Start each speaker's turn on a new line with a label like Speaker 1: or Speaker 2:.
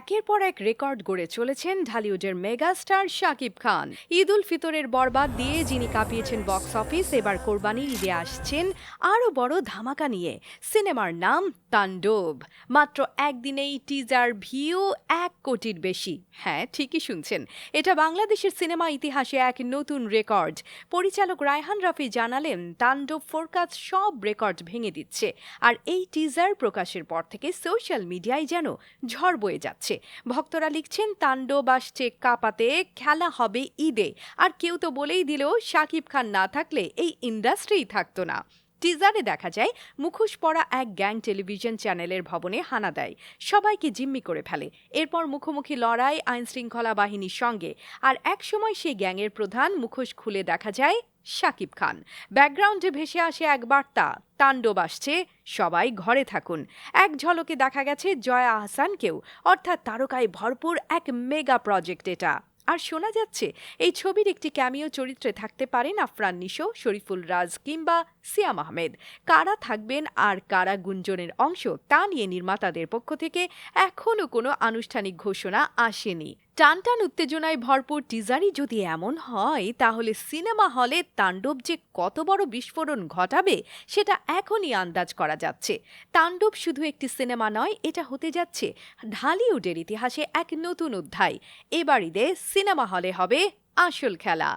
Speaker 1: একের পর এক রেকর্ড গড়ে চলেছেন ঢালিউডের মেগাস্টার শাকিব খান। ঈদ উল ফিতরের বরবাদ দিয়ে যিনি কাঁপিয়েছেন বক্স অফিস, এবার কোরবানির ঈদে আসছেন আরও বড় ধামাকা নিয়ে। সিনেমার নাম তাণ্ডব। মাত্র একদিনেই টিজার ভিউ 1 কোটির বেশি। হ্যাঁ, ঠিকই শুনছেন, এটা বাংলাদেশের সিনেমা ইতিহাসে এক নতুন রেকর্ড। পরিচালক রায়হান রাফি জানালেন, তাণ্ডব ফোরকাস্ট সব রেকর্ড ভেঙে দিচ্ছে। আর এই টিজার প্রকাশের পর থেকে সোশ্যাল মিডিয়ায় যেন ঝড় বয়ে যাচ্ছে। ভক্তরা লিখছেন, তাণ্ডব আসছে কাঁপাতে, খেলা হবে ঈদে। আর কেউ তো বলেই দিল, শাকিব খান না থাকলে এই ইন্ডাস্ট্রিই থাকতো না। টিজারে দেখা যায় মুখোশ পরা এক গ্যাং টেলিভিশন চ্যানেলের ভবনে হানা দেয়, সবাইকে জিম্মি করে ফেলে। এরপর মুখোমুখি লড়াই আইনশৃঙ্খলা বাহিনীর সঙ্গে। আর একসময় সেই গ্যাংয়ের প্রধান মুখোশ খুলে দেখা যায় শাকিব খান। ব্যাকগ্রাউন্ডে ভেসে আসে এক বার্তা, তাণ্ডব আসছে, সবাই ঘরে থাকুন। এক ঝলকে দেখা গেছে জয়া আহসানকেও, অর্থাৎ তারকায় ভরপুর এক মেগা প্রজেক্ট এটা। আর শোনা যাচ্ছে এই ছবির একটি ক্যামিও চরিত্রে থাকতে পারেন আফরান নিশো, শরীফুল রাজ কিংবা সিয়াম আহমেদ। কারা থাকবেন আর কারা গুঞ্জনের অংশ, তা নিয়ে নির্মাতাদের পক্ষ থেকে এখনও কোনো আনুষ্ঠানিক ঘোষণা আসেনি। টানটান উত্তেজনায় ভরপুর টিজারই যদি এমন হয়, তাহলে সিনেমা হলে তাণ্ডব যে কত বড় বিস্ফোরণ ঘটাবে সেটা এখনই আন্দাজ করা যাচ্ছে। তাণ্ডব শুধু একটি সিনেমা নয়, এটা হতে যাচ্ছে ঢালিউডের ইতিহাসে এক নতুন অধ্যায়। এবার ঈদে সিনেমা হলে হবে আসল খেলা।